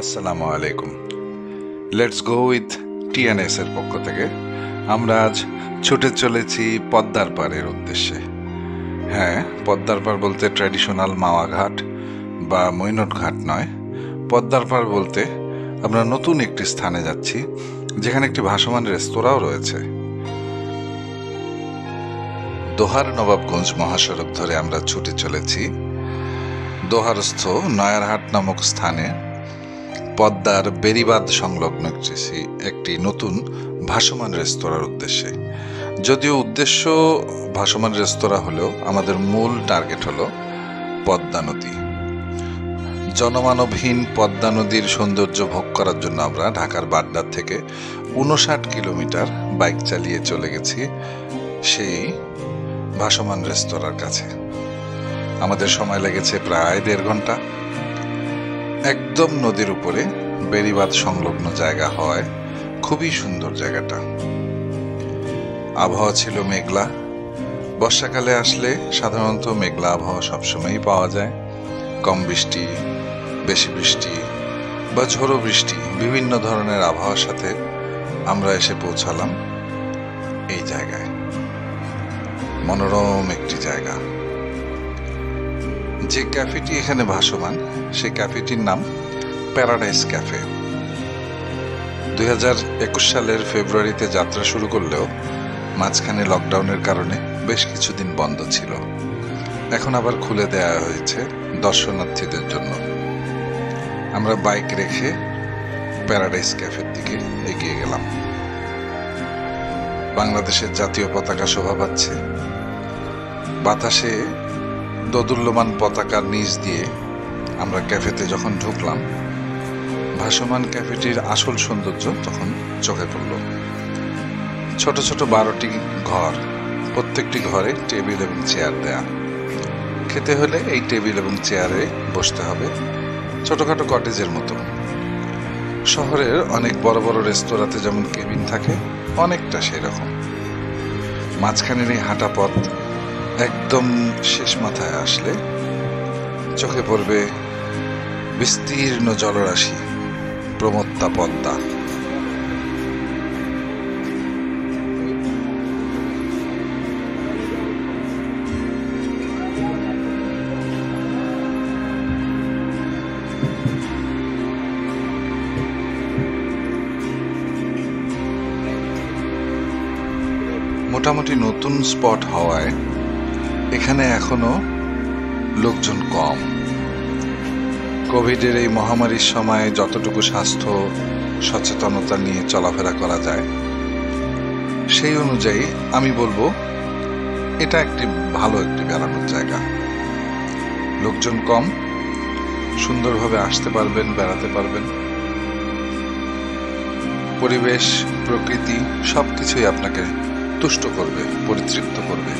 আসসালামু আলাইকুম। Let's go with TNS এর পক্ষ থেকে আমরা আজ ছুটে চলেছি পদ্মার পাড়ের উদ্দেশ্যে। হ্যাঁ, পদ্মার পাড় বলতে ট্র্যাডিশনাল মাওয়া ঘাট বা মৈনট ঘাট নয়। পদ্মার পাড় বলতে আমরা নতুন একটি স্থানে যাচ্ছি, যেখানে একটি ভাসমান রেস্তোরাঁও রয়েছে। দোহার নবাবগঞ্জ মহাসড়ক ধরে আমরা ছুটে চলেছি দোহারস্থ নয়ারহাট নামক স্থানে পদ্মার বেড়িবাঁধ সংলগ্ন একটি নতুন ভাসমান রেস্তোরাঁর উদ্দেশ্যে। যদিও উদ্দেশ্য ভাসমান রেস্তোরাঁ হলেও আমাদের মূল টার্গেট হলো পদ্মা নদী। জনমানবহীন পদ্মা নদীর সৌন্দর্য ভোগ করার জন্য আমরা ঢাকার বাড্ডার থেকে ৫৯ কিলোমিটার বাইক চালিয়ে চলে গেছি সেই ভাসমান রেস্তোরাঁর কাছে। আমাদের সময় লেগেছে প্রায় ১.৫ ঘন্টা। একদম নদীর উপরে বেড়িবাঁধ সংলগ্ন জায়গা হয়, খুবই সুন্দর জায়গাটা। আবহাওয়া ছিল মেঘলা। বর্ষাকালে আসলে সাধারণত মেঘলা আবহাওয়া সবসময়ই পাওয়া যায়। কম বৃষ্টি, বেশি বৃষ্টি বা ঝোড়ো বৃষ্টি, বিভিন্ন ধরনের আবহাওয়ার সাথে আমরা এসে পৌঁছালাম এই জায়গায়। মনোরম একটি জায়গা। যে ক্যাফেটি এখানে ভাসমান, সেই ক্যাফেটির নাম প্যারাডাইস ক্যাফে। ২০২১ সালের ফেব্রুয়ারিতে যাত্রা শুরু করলেও মাঝখানে লকডাউনের কারণে বেশ কিছুদিন বন্ধ ছিল। এখন আবার খুলে দেওয়া হয়েছে দর্শনার্থীদের জন্য। আমরা বাইক রেখে প্যারাডাইস ক্যাফের দিকে এগিয়ে গেলাম। বাংলাদেশের জাতীয় পতাকা শোভা পাচ্ছে। বাতাসে দোদুল্যমান পতাকার নিচ দিয়ে আমরা ক্যাফেতে যখন ঢুকলাম, ভাসমান ক্যাফেটির আসল সৌন্দর্য তখন চোখে পড়ল। ছোট ছোট ১২টি ঘর, প্রত্যেকটি ঘরে টেবিল এবং চেয়ার দেয়া। খেতে হলে এই টেবিল এবং চেয়ারে বসতে হবে, ছোটখাটো কটেজের মতো। শহরের অনেক বড় বড় রেস্তোরাঁতে যেমন কেবিন থাকে, অনেকটা সেরকম। মাঝখানের এই হাঁটা পথ একদম শেষ মাথায় আসলে চোখে পড়বে বিস্তীর্ণ জলরাশি, প্রমত্তা পদ্মা। মোটামুটি নতুন স্পট হওয়ায় এখানে এখনো লোকজন কম। কোভিডের এই মহামারীর সময় যতটুকু স্বাস্থ্য সচেতনতা নিয়ে চলাফেরা করা যায়, সেই অনুযায়ী আমি বলবো এটা একটি ভালো একটি বেড়ানোর জায়গা। লোকজন কম, সুন্দরভাবে আসতে পারবেন, বেড়াতে পারবেন। পরিবেশ, প্রকৃতি সবকিছুই আপনাকে তুষ্ট করবে, পরিতৃপ্ত করবে।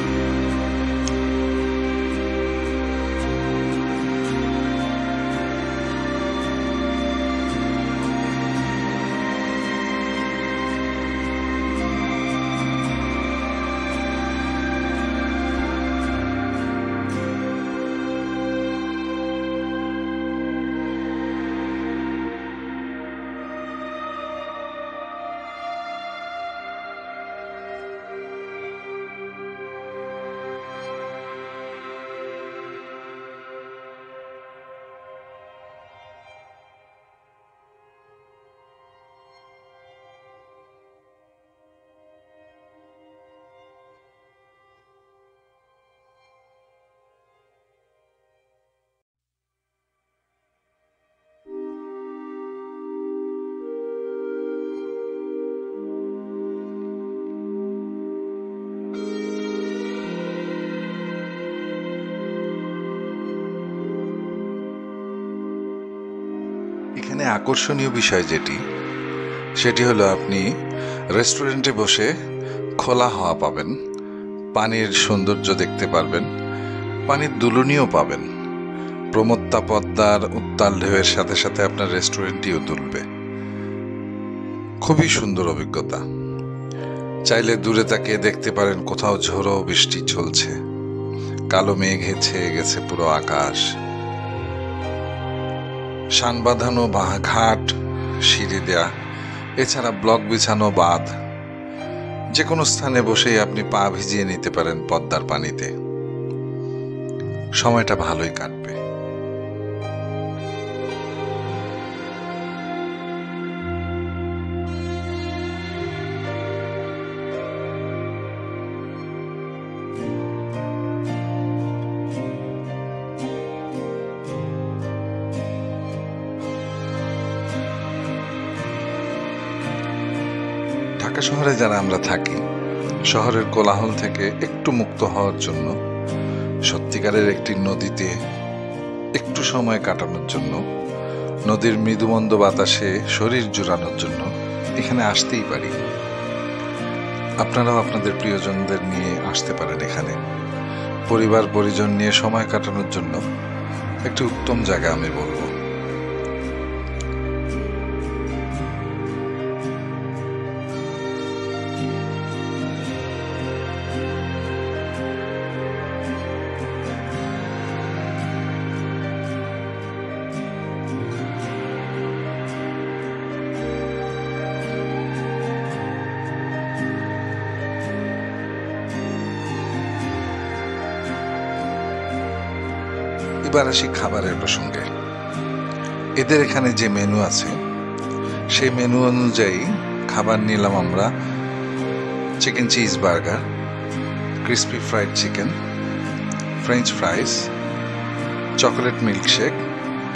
এখানে আকর্ষণীয় বিষয় সেটি হলো আপনি রেস্টুরেন্টে বসে খোলা হাওয়া পাবেন, পানির সৌন্দর্য দেখতে পারবেন, পানির দুলুনিও পাবেন। প্রমত্তা পদ্মার উত্তাল ঢেউয়ের সাথে সাথে আপনার রেস্টুরেন্টটিও দুলবে। খুবই সুন্দর অভিজ্ঞতা। চাইলে দূরে তাকিয়ে দেখতে পারেন কোথাও ঝোড়ো বৃষ্টি চলছে, কালো মেঘে ছেয়ে গেছে পুরো আকাশ। শান বাঁধানো বা ঘাট, সিঁড়ি দেয়া, এছাড়া ব্লক বিছানো বাঁধ, যে কোনো স্থানে বসেই আপনি পা ভিজিয়ে নিতে পারেন পদ্মার পানিতে। সময়টা ভালোই কাটবে। ঢাকা শহরে যারা আমরা থাকি, শহরের কোলাহল থেকে একটু মুক্ত হওয়ার জন্য, সত্যিকারের একটি নদীতে একটু সময় কাটানোর জন্য, নদীর মৃদুমন্দ বাতাসে শরীর জুড়ানোর জন্য এখানে আসতেই পারি। আপনারাও আপনাদের প্রিয়জনদের নিয়ে আসতে পারেন এখানে। পরিবার পরিজন নিয়ে সময় কাটানোর জন্য একটি উত্তম জায়গা আমি বলবো। এবার আসি খাবারের প্রসঙ্গে। এদের এখানে যে মেনু আছে, সেই মেনু অনুযায়ী খাবার নিলাম আমরা chicken cheese burger, crispy fried chicken, French fries, chocolate milkshake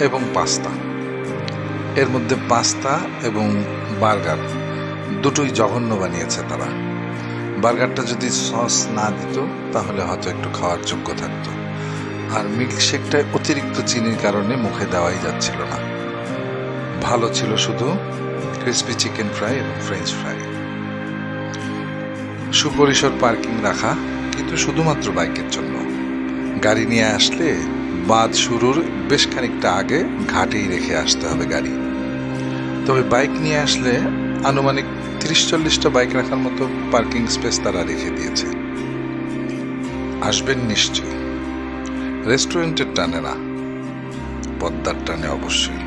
এবং পাস্তা। এর মধ্যে পাস্তা এবং বার্গার দুটোই জঘন্য বানিয়েছে তারা। বার্গারটা যদি সস না দিত তাহলে হয়তো একটু খাওয়ার যোগ্য থাকতো, আর মিল্কশেকটায় অতিরিক্ত চিনির কারণে মুখে দেওয়াই যাচ্ছিল না। ভালো ছিল শুধু ক্রিসপি চিকেন ফ্রাই এবং ফ্রেঞ্চ ফ্রাই। সুপরিসর পার্কিং রাখা, কিন্তু শুধুমাত্র বাইকের জন্য। গাড়ি নিয়ে আসলে বাঁধ শুরুর বেশ খানিকটা আগে ঘাটেই রেখে আসতে হবে গাড়ি। তবে বাইক নিয়ে আসলে আনুমানিক 30-40টা বাইক রাখার মতো পার্কিং স্পেস তারা রেখে দিয়েছে। আসবেন নিশ্চয়ই। রেস্টুরেন্টের টানে না, পদ্মার টানে অবশ্যই।